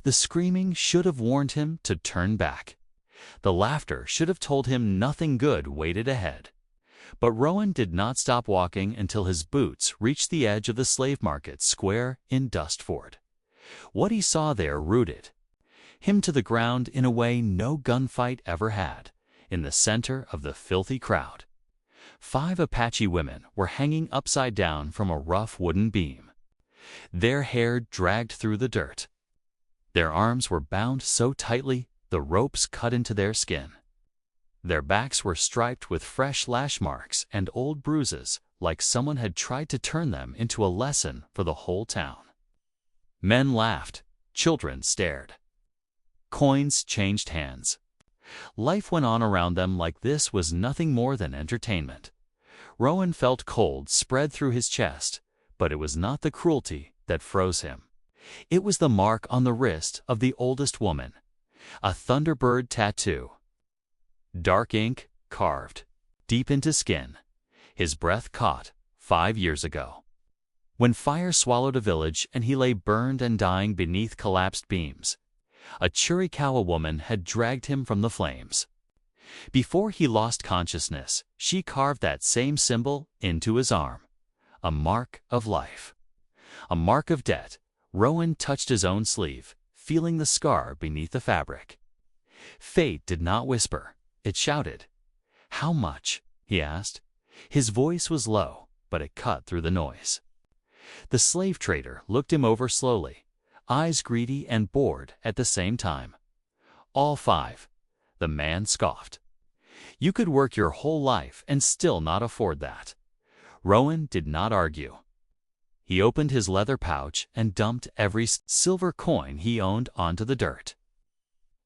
The screaming should have warned him to turn back. The laughter should have told him nothing good waited ahead. But Rowan did not stop walking until his boots reached the edge of the slave market square in Dustford. What he saw there rooted him to the ground in a way no gunfight ever had, in the center of the filthy crowd. 5 Apache women were hanging upside down from a rough wooden beam. Their hair dragged through the dirt. Their arms were bound so tightly the ropes cut into their skin. Their backs were striped with fresh lash marks and old bruises, like someone had tried to turn them into a lesson for the whole town. Men laughed. Children stared. Coins changed hands. Life went on around them like this was nothing more than entertainment. Rowan felt cold spread through his chest, but it was not the cruelty that froze him. It was the mark on the wrist of the oldest woman, a thunderbird tattoo. Dark ink carved deep into skin. His breath caught 5 years ago, when fire swallowed a village and he lay burned and dying beneath collapsed beams. A Chiricahua woman had dragged him from the flames. Before he lost consciousness, she carved that same symbol into his arm, a mark of life, a mark of debt. Rowan touched his own sleeve, feeling the scar beneath the fabric. Fate did not whisper, it shouted. "How much?" he asked. His voice was low, but it cut through the noise. The slave trader looked him over slowly, eyes greedy and bored at the same time. "All 5, the man scoffed. "You could work your whole life and still not afford that." Rowan did not argue. He opened his leather pouch and dumped every silver coin he owned onto the dirt.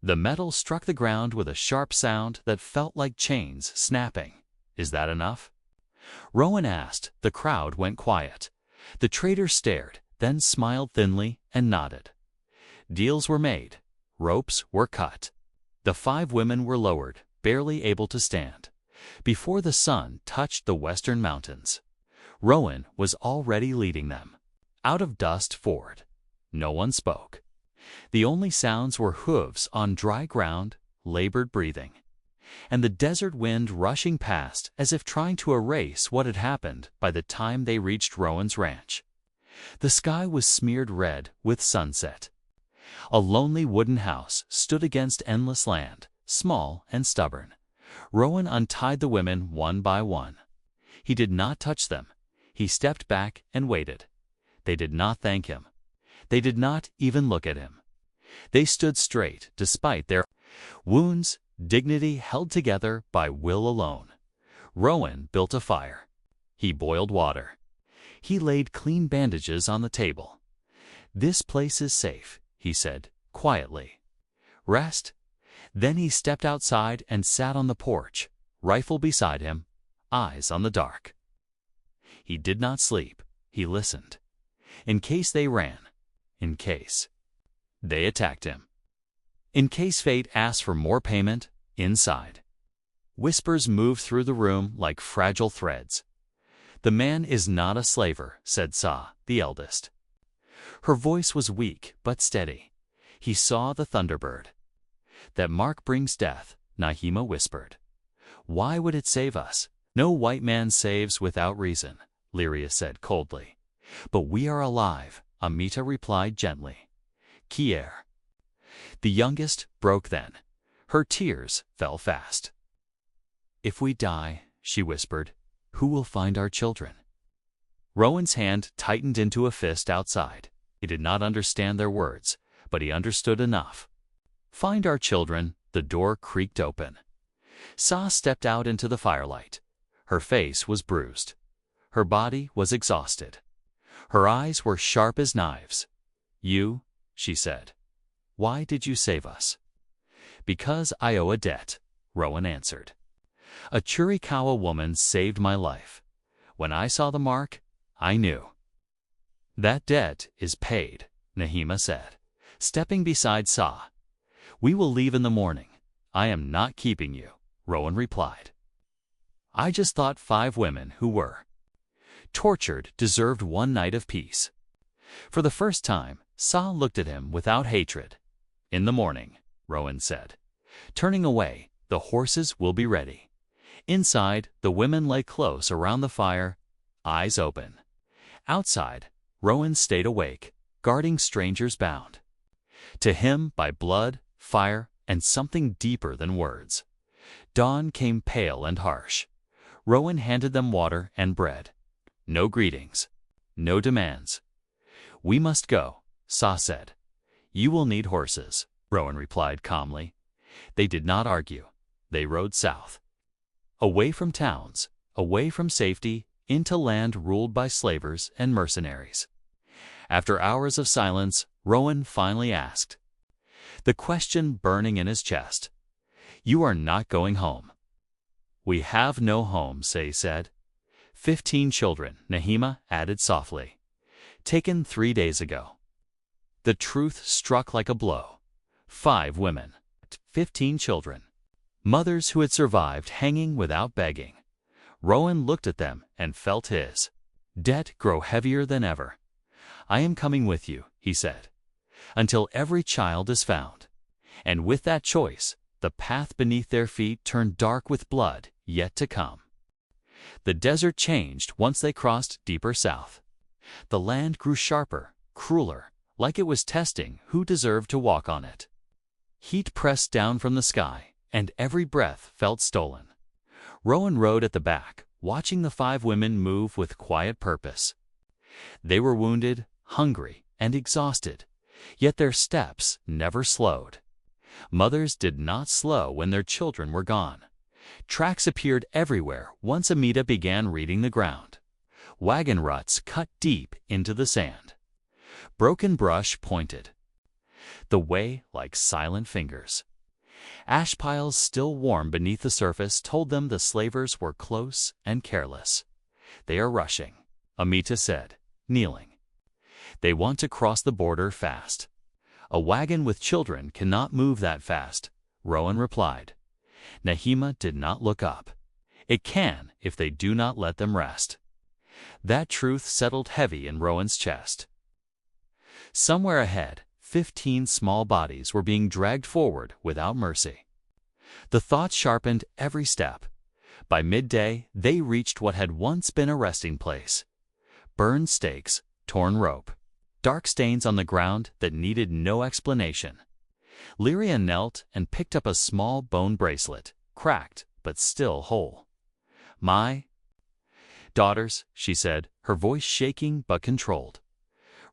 The metal struck the ground with a sharp sound that felt like chains snapping. "Is that enough?" Rowan asked. The crowd went quiet. The trader stared, then smiled thinly and nodded. Deals were made. Ropes were cut. The 5 women were lowered, barely able to stand, before the sun touched the western mountains. Rowan was already leading them out of Dustford. No one spoke. The only sounds were hooves on dry ground, labored breathing, and the desert wind rushing past as if trying to erase what had happened by the time they reached Rowan's ranch. The sky was smeared red with sunset. A lonely wooden house stood against endless land, small and stubborn. Rowan untied the women one by one. He did not touch them. He stepped back and waited. They did not thank him. They did not even look at him. They stood straight despite their wounds, dignity held together by will alone. Rowan built a fire. He boiled water. He laid clean bandages on the table. "This place is safe," he said quietly. "Rest." Then he stepped outside and sat on the porch, rifle beside him, eyes on the dark. He did not sleep. He listened. In case they ran. In case they attacked him. In case fate asked for more payment, inside. Whispers moved through the room like fragile threads. "The man is not a slaver," said Sa, the eldest. Her voice was weak but steady. "He saw the thunderbird." "That mark brings death," Nahima whispered. "Why would it save us?" "No white man saves without reason," Lyria said coldly. "But we are alive," Amita replied gently. "Kier." The youngest broke then. Her tears fell fast. "If we die," she whispered, "who will find our children?" Rowan's hand tightened into a fist outside. He did not understand their words, but he understood enough. "Find our children." The door creaked open. Sa stepped out into the firelight. Her face was bruised. Her body was exhausted. Her eyes were sharp as knives. "You," she said. "Why did you save us?" "Because I owe a debt," Rowan answered. "A Chiricahua woman saved my life. When I saw the mark, I knew." "That debt is paid," Nahima said, stepping beside Sa. "We will leave in the morning." "I am not keeping you," Rowan replied. "I just thought 5 women who were tortured deserved one night of peace." For the first time, Sa looked at him without hatred. "In the morning," Rowan said. Turning away, "The horses will be ready." Inside, the women lay close around the fire, eyes open. Outside, Rowan stayed awake, guarding strangers bound to him by blood, fire, and something deeper than words. Dawn came pale and harsh. Rowan handed them water and bread. No greetings. No demands. "We must go," Sa said. "You will need horses," Rowan replied calmly. They did not argue. They rode south. Away from towns, away from safety, into land ruled by slavers and mercenaries. After hours of silence, Rowan finally asked, the question burning in his chest, "You are not going home." "We have no home," Say said. 15 children, Nahima added softly. "Taken 3 days ago." The truth struck like a blow. 5 women, 15 children. Mothers who had survived hanging without begging. Rowan looked at them and felt his debt grow heavier than ever. "I am coming with you," he said, "until every child is found." And with that choice, the path beneath their feet turned dark with blood yet to come. The desert changed once they crossed deeper south. The land grew sharper, crueler, like it was testing who deserved to walk on it. Heat pressed down from the sky, and every breath felt stolen. Rowan rode at the back, watching the 5 women move with quiet purpose. They were wounded, hungry, and exhausted, yet their steps never slowed. Mothers did not slow when their children were gone. Tracks appeared everywhere once Amita began reading the ground. Wagon ruts cut deep into the sand. Broken brush pointed the way like silent fingers. Ash piles still warm beneath the surface told them the slavers were close and careless. "They are rushing," Amita said, kneeling. "They want to cross the border fast." "A wagon with children cannot move that fast," Rowan replied. Nahima did not look up. "It can if they do not let them rest." That truth settled heavy in Rowan's chest. Somewhere ahead, 15 small bodies were being dragged forward without mercy. The thought sharpened every step. By midday, they reached what had once been a resting place. Burned stakes, torn rope, dark stains on the ground that needed no explanation. Lyria knelt and picked up a small bone bracelet, cracked but still whole. "My daughters," she said, her voice shaking but controlled.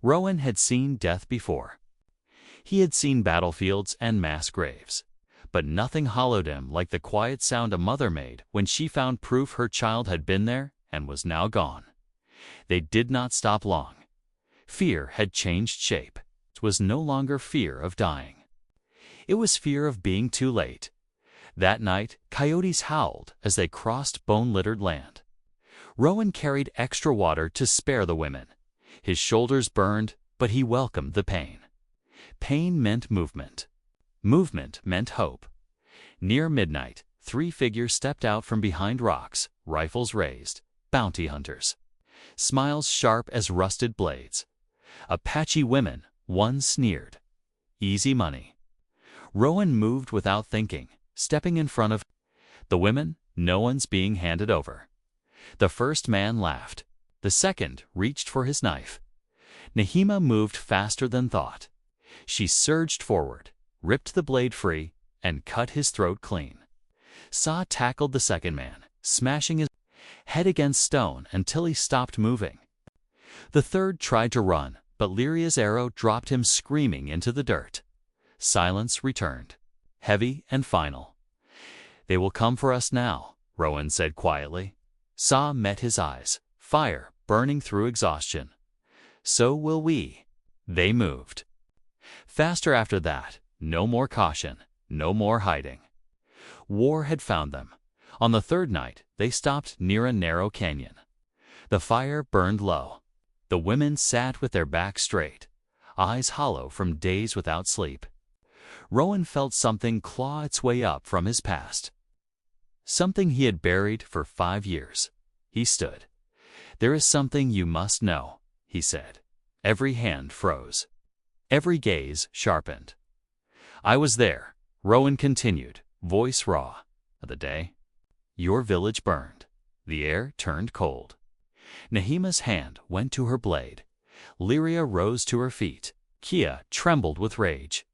Rowan had seen death before. He had seen battlefields and mass graves, but nothing hollowed him like the quiet sound a mother made when she found proof her child had been there and was now gone. They did not stop long. Fear had changed shape. It was no longer fear of dying. It was fear of being too late. That night, coyotes howled as they crossed bone-littered land. Rowan carried extra water to spare the women. His shoulders burned, but he welcomed the pain. Pain meant movement. Movement meant hope. Near midnight, 3 figures stepped out from behind rocks, rifles raised, bounty hunters. Smiles sharp as rusted blades. Apache women, one sneered. Easy money. Rowan moved without thinking, stepping in front of the women. No one's being handed over. The first man laughed. The second reached for his knife. Nahima moved faster than thought. She surged forward, ripped the blade free, and cut his throat clean. Sa tackled the second man, smashing his head against stone until he stopped moving. The third tried to run, but Lyria's arrow dropped him screaming into the dirt. Silence returned, heavy and final. "They will come for us now," Rowan said quietly. Sa met his eyes, fire burning through exhaustion. "So will we." They moved. Faster after that, no more caution, no more hiding. War had found them. On the 3rd night, they stopped near a narrow canyon. The fire burned low. The women sat with their backs straight, eyes hollow from days without sleep. Rowan felt something claw its way up from his past. Something he had buried for 5 years. He stood. "There is something you must know," he said. Every hand froze. Every gaze sharpened. I was there, Rowan continued, voice raw. The day your village burned, the air turned cold. Nahima's hand went to her blade. Lyria rose to her feet. Kia trembled with rage.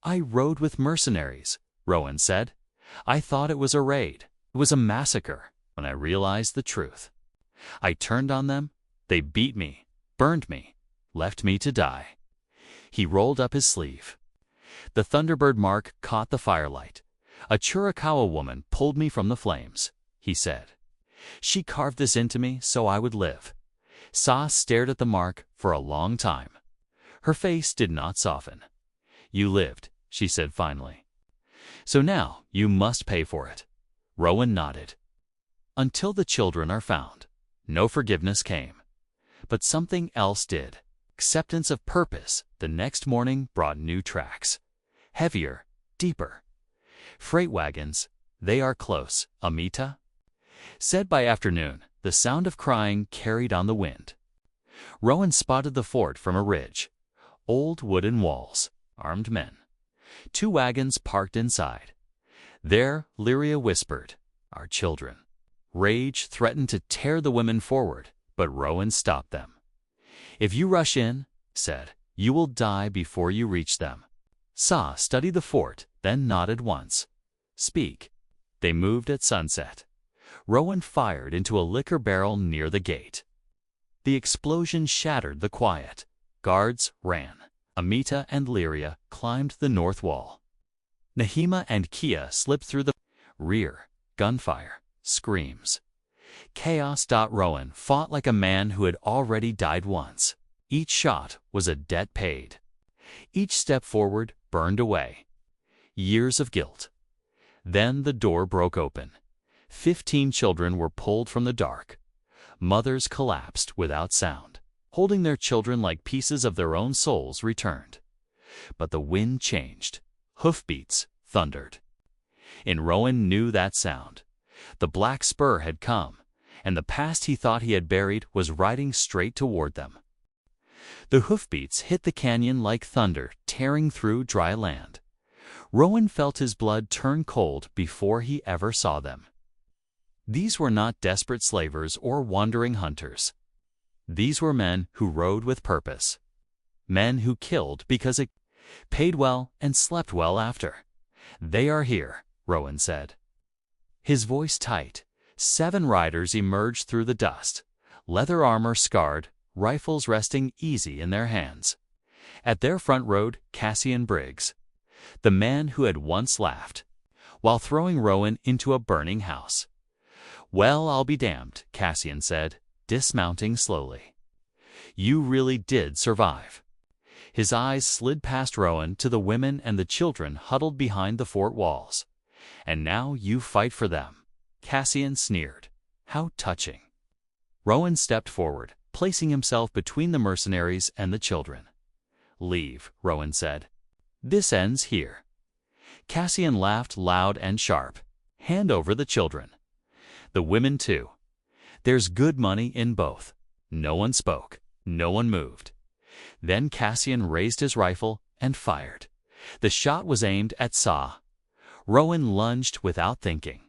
I rode with mercenaries, Rowan said. I thought it was a raid. It was a massacre. When I realized the truth, I turned on them. They beat me, burned me, left me to die. He rolled up his sleeve. The Thunderbird mark caught the firelight. A Chiricahua woman pulled me from the flames, he said. She carved this into me so I would live. Sa stared at the mark for a long time. Her face did not soften. You lived, she said finally. So now you must pay for it. Rowan nodded. Until the children are found, no forgiveness came. But something else did. Acceptance of purpose the next morning brought new tracks. Heavier, deeper. Freight wagons, they are close, Amita said. By afternoon, the sound of crying carried on the wind. Rowan spotted the fort from a ridge. Old wooden walls, armed men. 2 wagons parked inside. There, Lyria whispered, our children. Rage threatened to tear the women forward, but Rowan stopped them. If you rush in, said, you will die before you reach them. Sa studied the fort, then nodded once. Speak. They moved at sunset. Rowan fired into a liquor barrel near the gate. The explosion shattered the quiet. Guards ran. Amita and Lyria climbed the north wall. Nahima and Kia slipped through the rear. Gunfire. Screams. Chaos. Rowan fought like a man who had already died once. Each shot was a debt paid. Each step forward burned away. Years of guilt. Then the door broke open. 15 children were pulled from the dark. Mothers collapsed without sound. Holding their children like pieces of their own souls returned. But the wind changed. Hoofbeats thundered. And Rowan knew that sound. The black spur had come, and the past he thought he had buried was riding straight toward them. The hoofbeats hit the canyon like thunder tearing through dry land. Rowan felt his blood turn cold before he ever saw them. These were not desperate slavers or wandering hunters. These were men who rode with purpose. Men who killed because it paid well and slept well after. They are here, Rowan said. His voice tight. 7 riders emerged through the dust, leather armor scarred, rifles resting easy in their hands. At their front rode Cassian Briggs, the man who had once laughed, while throwing Rowan into a burning house. Well, I'll be damned, Cassian said, dismounting slowly. You really did survive. His eyes slid past Rowan to the women and the children huddled behind the fort walls. And now you fight for them. Cassian sneered. How touching. Rowan stepped forward, placing himself between the mercenaries and the children. Leave, Rowan said. This ends here. Cassian laughed loud and sharp. Hand over the children. The women too. There's good money in both. No one spoke. No one moved. Then Cassian raised his rifle and fired. The shot was aimed at Sa. Rowan lunged without thinking.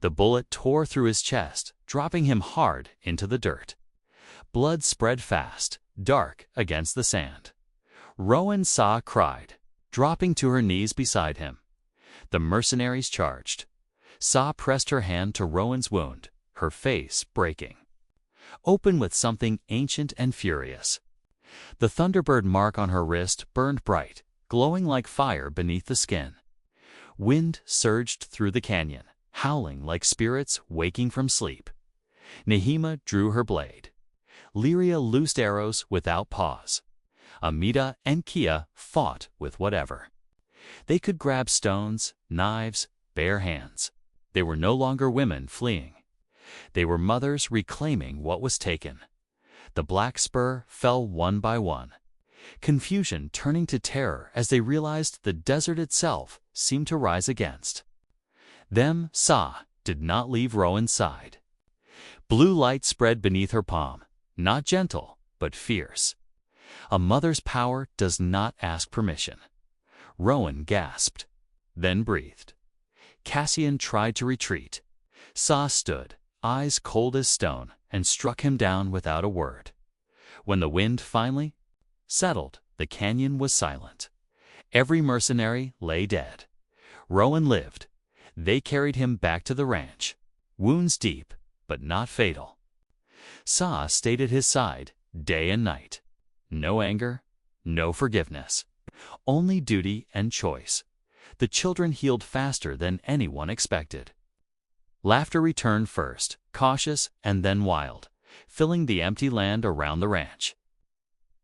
The bullet tore through his chest, dropping him hard into the dirt. Blood spread fast, dark against the sand. Rowan Sa cried, dropping to her knees beside him. The mercenaries charged. Sa pressed her hand to Rowan's wound, her face breaking, open with something ancient and furious. The Thunderbird mark on her wrist burned bright, glowing like fire beneath the skin. Wind surged through the canyon, howling like spirits waking from sleep. Nahima drew her blade. Lyria loosed arrows without pause. Amita and Kia fought with whatever. They could grab stones, knives, bare hands. They were no longer women fleeing. They were mothers reclaiming what was taken. The black spur fell one by one, confusion turning to terror as they realized the desert itself seemed to rise against them. Sa did not leave Rowan's side. Blue light spread beneath her palm, not gentle, but fierce. A mother's power does not ask permission. Rowan gasped, then breathed. Cassian tried to retreat. Sa stood, eyes cold as stone, and struck him down without a word. When the wind finally settled, the canyon was silent. Every mercenary lay dead. Rowan lived. They carried him back to the ranch, wounds deep, but not fatal. Sa stayed at his side, day and night. No anger, no forgiveness. Only duty and choice. The children healed faster than anyone expected. Laughter returned first, cautious and then wild, filling the empty land around the ranch.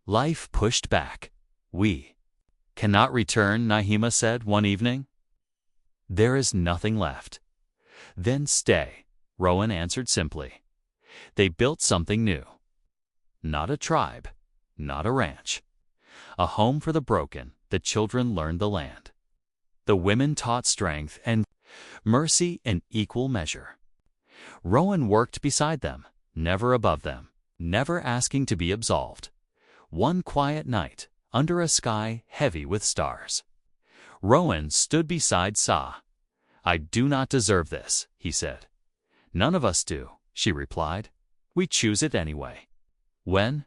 Life pushed back. "We cannot return," Nahima said one evening. "There is nothing left." "Then stay," Rowan answered simply. They built something new. Not a tribe, not a ranch. A home for the broken. The children learned the land. The women taught strength and mercy in equal measure. Rowan worked beside them, never above them, never asking to be absolved. One quiet night, under a sky heavy with stars, Rowan stood beside Sa. "I do not deserve this," he said. "None of us do," she replied. "We choose it anyway." When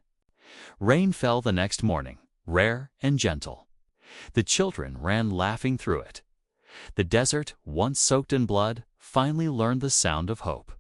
rain fell the next morning, rare and gentle, the children ran laughing through it. The desert, once soaked in blood, finally learned the sound of hope.